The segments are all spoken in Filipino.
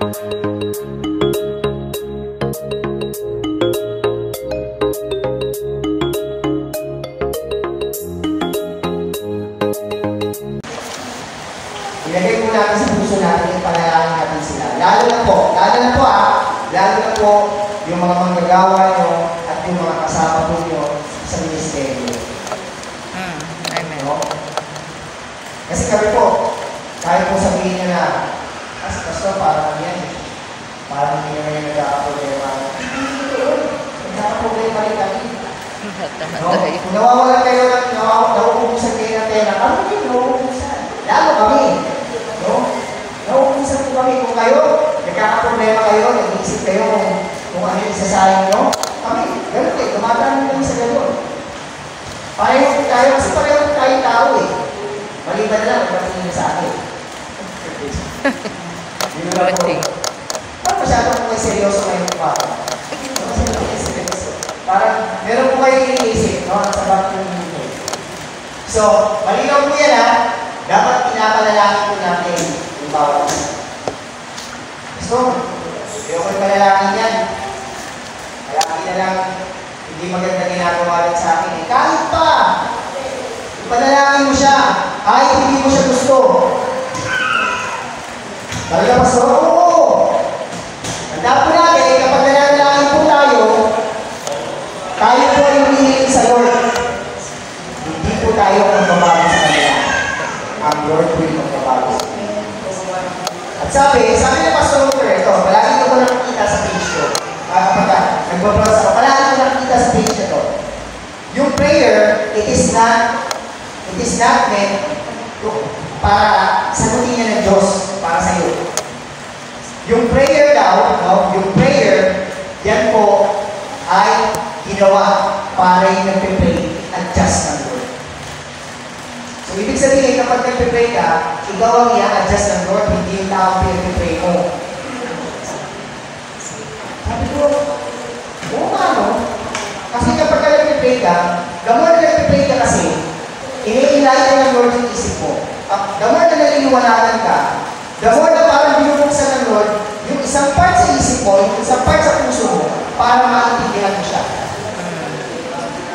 Ilagay po natin sa puso natin yung panalangin natin sila. Lalo na po yung mga manggagawa nyo at yung mga kasama po nyo sa ministeryo. Amen. No? Kasi kami po, kahit po sabihin nyo na, kasi pastor, parang yan, parang hindi naman yung nagkakaproblema. Nagkakaproblema rin kami. No? Kung nawawalan kayo ng nauubusan kayo ng pera, ano yun, nauubusan? Lalo kami. No? Nauubusan po kami. Kung kayo, nagkakaproblema kayo, nag-iisip kayo kung ano yung isasayang nyo, kami, gano'n kayo, tumatanong kami sa gano'n. Pareho tayo, kasi pareho tayo tao eh. Maliban lang, nagpatingin sa akin. Yun na lang po. Parang masyadong po kayo seryoso ngayon pa. Parang, meron po kayo iniisip, no? Sa bakit yung mundo. So, malinaw po yan ha. Dapat pinapalalaki po natin yung bawat isa. So, yung may palalaki yan. Malaki na lang, hindi maganda ginagawa rin sa akin eh. Kahit pa, ipanalangin mo siya, kahit hindi mo siya gusto. Talaga pastor, oo. Tanda po natin, kapag nanalangin po tayo, tayo po ay humihiling sa Lord. Hindi po tayo magbabago sa kanila. Ang Lord po yung magbabago sa kanila. At sabi na Pastor Walter, ito, palagi ko nakikita sa page ko. Kapag nagbabrowse ako, palagi ko nakikita sa page ito. Yung prayer, it is not meant para sagutin niya ng Diyos para sa iyo. Yung prayer daw, no? Yung prayer, yan po ay ginawa para yung nagpipray at just ng Lord. So, ibig sabihin, kapag nagpipray ka, ikaw ang i-adjust ng Lord, hindi yung tao pinagpipray mo. Sabi ko, oo nga, no? Kasi kapag nagpipray ka, the more na nagpipray ka kasi, ini-enlighten ng Lord yung isip mo. The more na naliliwanagan ka, the more na parang binubuksan ng Lord, yung isang part sa isip mo, yung isang part sa puso mo, para maintindihan mo siya.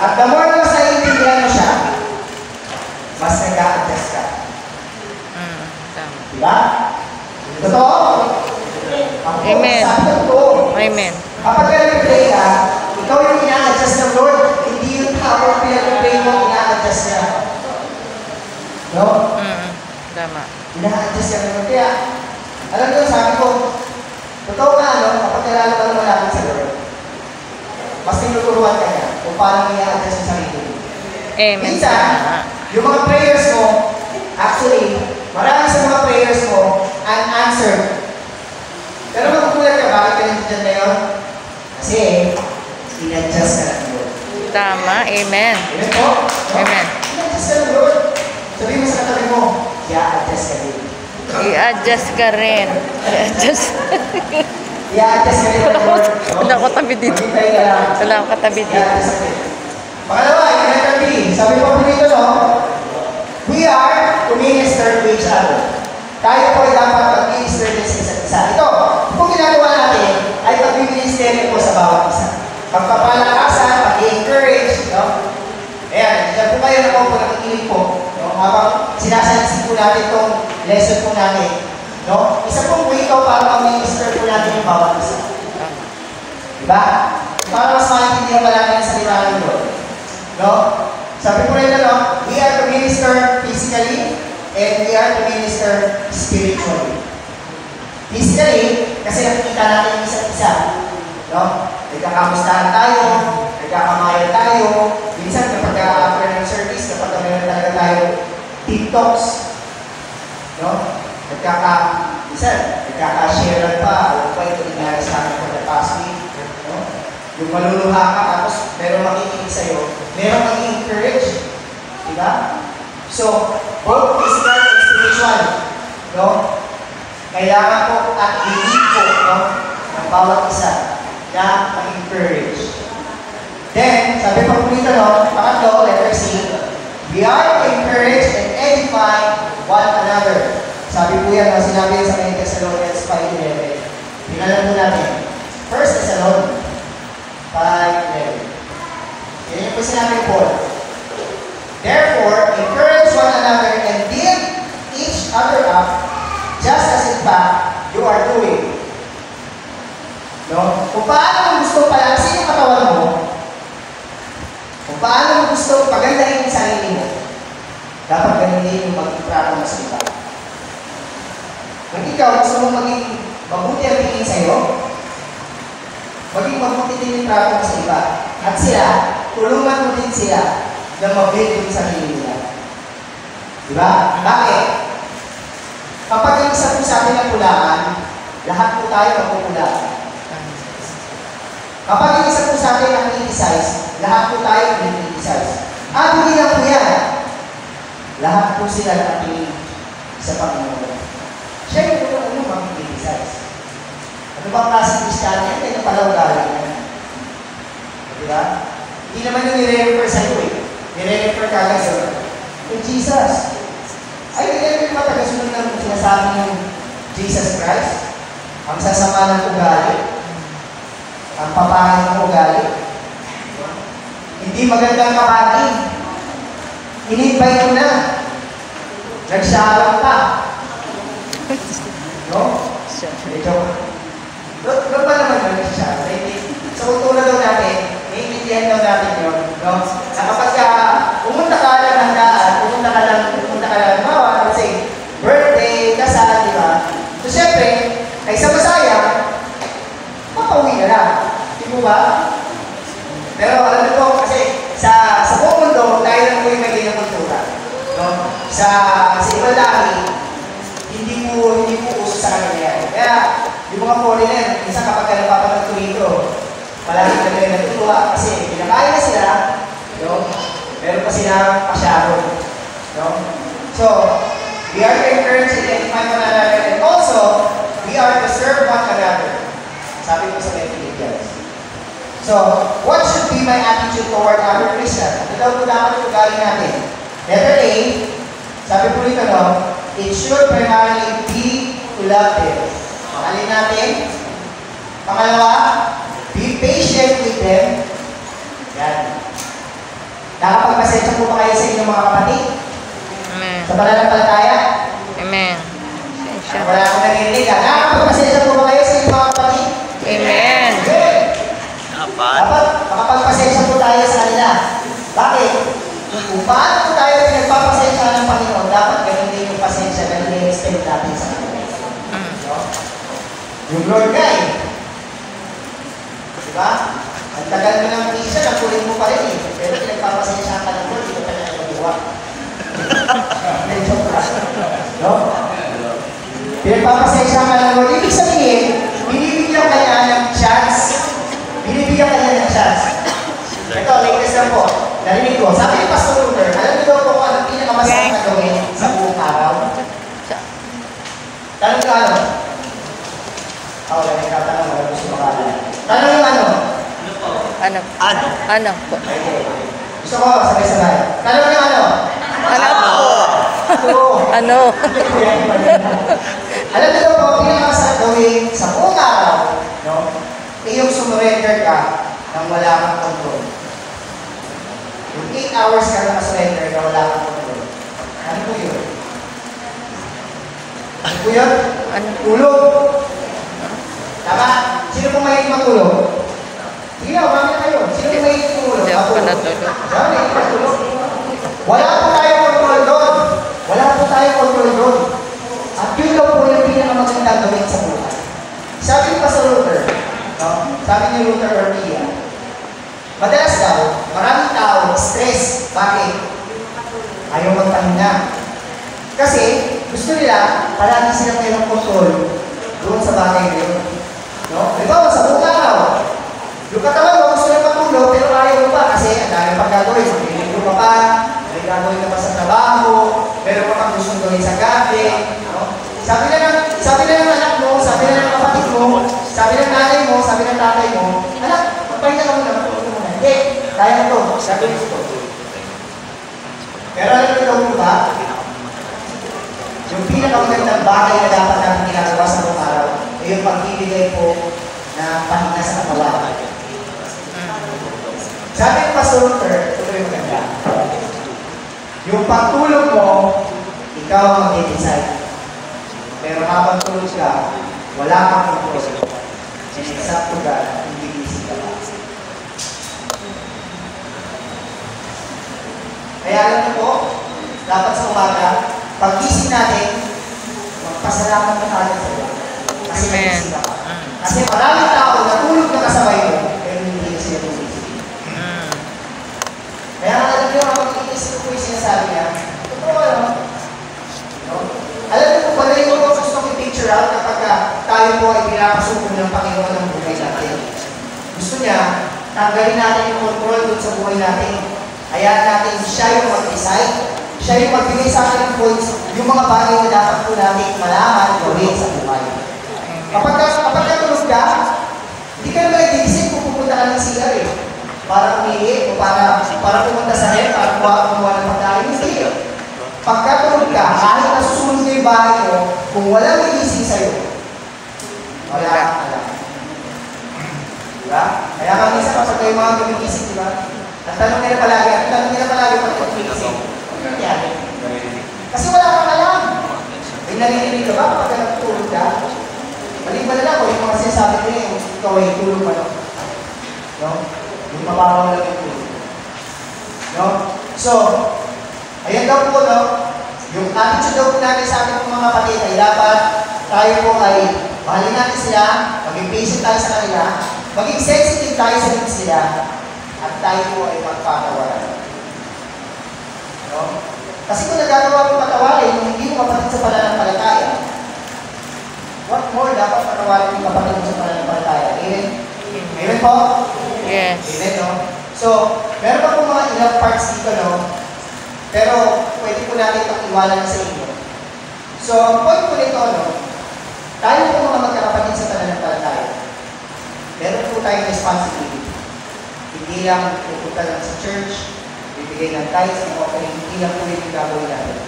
At the more na mas naiintindihan mo siya, mas nag-a-adjust ka. Diba? Totoo? Amen. Amen. Kapag ka nag-pray ka, ikaw yung ina-adjust ng Lord, hindi yung tao pinag-pray mo, ina-adjust niya. No? Tama. Ina-adjust ka naman. Kaya, alam ko, sabi ko, totoo nga, no? Kapag kilala ka naman natin sa Lord, mas tinuturuan ka niya kung paano i-adjust yung sarili mo. Amen. Minsan, yung mga prayers mo, actually, marami sa mga prayers mo, unanswered. Pero magugulat ka, bakit ka nandiyan ngayon? Kasi, in-adjust ka ng Lord. Tama. Amen. Amen po? No? Amen. In-adjust ka ng Lord. Sabi mo sa katabi mo, i-adjust ka din. I-adjust ka rin. I-adjust. I-adjust ka rin ng Lord. Wala ko tabi dito. Maghintay ka lang. Wala ko katabi dito. I-adjust ka rin. Pangalawa, i-katabi. Sabi po dito, no? We are to minister to each other. Tayo po ay dapat mag-minister din sa isa't isa. Ito, kung ginagawa natin, ay pag-minister po sa bawat isa. Pagpapalakasan, pag-encourage, no? Ayan, dyan po kayo na po nakikinig po. No? Habang sinasalit po natin itong lesson po natin. No? Isa pong ikaw para mag-minister po natin yung bawat isa. Diba? Para mas maintindihan pa natin sa liwanag doon. No? Sabi po rin na, no? We are to minister physically and we are to minister spiritually. Physically, kasi nakikita natin yung isa't isa. No? Nagkakamustahan tayo, nagkakamayan tayo. Minsan, kapag after ng service, kapag meron talaga tayo TikToks, no? Minsan, nagkaka-share pa. Alam pa, ito nangyari sa akin for the past week. No? Yung maluluha ka, tapos meron makikinig sa'yo, meron mag-encourage. Diba? So, both physical and spiritual. No? Kailangan po at hindi po, no? Ang bawat isa na mag-encourage. Then, sabi pa po dito, no? Pangatlo, letter C, we are to encourage and edify one another. Sabi po yan, no? Sinabi yan sa Thessalonians 5:11. Ito sinabi Paul. Therefore, encourage one another and build each other up, just as in fact you are doing. No? Kung paano mo gusto pala, kasi yung katawan mo, kung paano mo gusto pagandahin yung sarili mo, dapat ganun din yung mag-itrato mo sa iba. Kung ikaw gusto mo maging mabuti ang tingin sa'yo, maging mabuti din yung trato mo sa iba. At sila, tulungan mo din sila na mabuti yung sarili nila. Diba? Bakit? Kapag yung isa po sa atin ang kulangan, lahat po tayo magkukulangan. Kapag yung isa po sa atin ang criticize, lahat po tayo criticize. At hindi lang po yan. Lahat po sila natin sa Panginoon. Siya yung ano mag-criticize. Ano bang klaseng Kristiyano yan? Kaya pala ugali yan. Diba? Hindi naman yung nire-refer sa'yo eh. Nire-refer ka lang sa'yo. Kay Jesus. Ay, hindi naman matagasunod ng sinasabi ng Jesus Christ. Ang sasama ng ugali. Ang papahan ng ugali. Hindi magandang kapatid. In-invite mo na. Nagsarang ka. No? Medyo. Doon ba naman yun siya? Sa kultura daw natin, naiintindihan daw natin yun. No? Na kapag pumunta ka lang handaan, pumunta ka lang, bawa, kasi birthday, kasal, di ba? So, syempre, ay sa Masaya, makauwi na lang. Di mo ba? Pero alam mo po, kasi sa buong mundo, tayo lang po yung may ganyan kultura. No? Sa ibang lahi, hindi po uso sa kanila yan. Kaya, yung mga foreigner, minsan kapag ka napapanood ko dito, palagi na kayo natutuwa kasi pinakain na sila, no? Meron pa silang pasyaro. No? So, we are to encourage and edify one another, and also, we are to serve one another. Sabi ko sa mga Philippians. So, what should be my attitude toward other Christians? Ano daw po dapat yung ugali natin? Letter A, sabi po dito, no? It should primarily be to love them. Alin natin? Pangalawa, be patient with them. Yan. Nakapagpasensya po ba kayo sa inyong mga kapatid? Amen. Sa pananampalataya? Amen. Wala akong narinig. Nakapagpasensya po ba kayo sa inyong mga kapatid? Amen. Dapat makapagpasensya po tayo sa kanila. Bakit? Kung paano po tayo pinagpapasensya ng Panginoon, dapat ganun din yung pasensya na nire-extend natin sa kanila. Yung Lord ka eh. Diba? Ang tagal mo ng isa, nakulit mo pa rin eh. Pero pinagpapasensya ka ng Lord, dito ka na nagawa. Medyo ka. No? Pinagpapasensya ka ng Lord. Ibig sabihin, binibigyan ka niya ng chance. Binibigyan ka niya ng chance. Ito, latest lang po. Narinig ko. Sabi ni Pastor Luther, alam niyo daw po kung anong pinakamasarap na gawin sa buong araw? Tanong ka ano? Ako lang yung tatanong, wala gusto makalan. Tanong yung ano? Ano? Ano po? Gusto ko, sabay-sabay. Tanong yung ano? Ano po? Ano? Alam niyo po, pinakamasarap gawin sa buong araw, no? Yung sumurrender ka nang wala kang control. Yung 8 hours ka nakasurrender na wala kang control. Ano po yun? Ano po yun? Tulog. Tama? Sino po mahilig matulog? Sige na, umami na kayo. Sino po mahilig matulog? Hindi ako natulog. Sabi, matulog. Wala po tayo control doon. Wala po tayo control doon. At yun daw po yung pinakamagandang gawin sa buhay. Sabi pa sa Luther, no? Sabi ni Luther Orpia, madalas daw, maraming tao, stress. Bakit? Ayaw magpahinga. Kasi, gusto nila, palagi silang mayroong control doon sa bagay na yun. No? Halimbawa, sa buong araw, yung katawan mo gusto nang matulog, pero ayaw mo pa kasi ang dami pang gagawin. Maglilinggo ka pa, may gagawin ka pa sa trabaho, meron ka pang gustong gawin sa gabi. No? Sabi na ng anak mo, sabi na ng kapatid mo, sabi ng nanay mo, sabi ng tatay mo, anak, magpahinga ka muna, matulog ka muna. Hindi, kaya mo ito, sabi mo ito. Pero alam mo ba? Yung pinakamagandang bagay na dapat natin ginagawa sa buong araw ay yung pagbibigay po ng pahinga sa katawan. Sabi ng Pastor Luther, Yung pagtulog mo, ikaw ang mag-decide. Pero habang tulog ka, wala kang control. And it's up to God kung gigising ka ba. Kaya alam niyo po, dapat sa umaga, pag-gising natin, magpasalamat na tayo sa Diyos. Kasi nagising ka pa. Kasi maraming tao natulog na kasabay mo, pero hindi na sila tumising. Kaya alam niyo, ang mag-iisip ko yung sinasabi niya, totoo alam. Alam niyo po pala yung gusto ko i-picture out kapag tayo po ay pinapasuko ng Panginoon ng buhay natin. Gusto niya, tanggalin natin yung control dun sa buhay natin. Hayaan natin siya yung mag-decide. Siya yung magbigay sa atin ng points, yung mga bagay na dapat po natin malaman gawin sa buhay. Kapag natulog ka, hindi ka naman nag-iisip kung pupunta ka ng CR eh. Para umihi o para pumunta sa head, para kumuha ng pagkain. Hindi. Pagkatulog ka, kahit nasusunod na yung bahay mo, kung walang nagising sa'yo, wala kang alam. Diba? Kaya kami sa kapag kayo mga gumigising, diba? Ang tanong nila palagi pag gumigising. Ano nangyari? Kasi wala kang alam. May naririnig ka ba kapag natutulog ka? Maliban na lang kung yung mga sinasabi ko yung ikaw ay tulog pa, no? No? Yung mababaw lang yung tulog. No? So, ayan daw po, no? Yung attitude daw po natin sa ating mga kapatid ay dapat tayo po ay mahalin natin sila, maging patient tayo sa kanila, maging sensitive tayo sa needs nila, at tayo po ay magpatawaran. No? Kasi kung nagagawa mo patawarin, yung hindi mo kapatid sa pananampalataya, what more dapat patawarin yung kapatid mo sa pananampalataya? Amen? Amen po? Yes. Amen, no? So, meron pa po mga ilang parts dito, no? Pero, pwede po natin itong iwanan sa inyo. So, ang point po nito, no? Tayo po mga magkakapatid sa pananampalataya. Meron po tayong responsibility. Hindi lang pupunta lang sa church, bibigay ng tithes and offering, hindi lang po yung gagawin natin.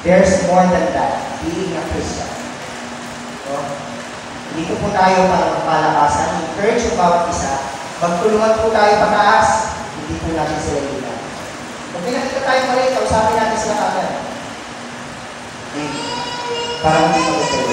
There's more than that, being a Christian. So, dito po tayo para magpalakasan, encourage yung bawat isa, magtulungan po tayo pataas, hindi po natin sila ilan. Kung pinakita tayo mali, kausapin natin sila kagad. Para hindi mag-okay.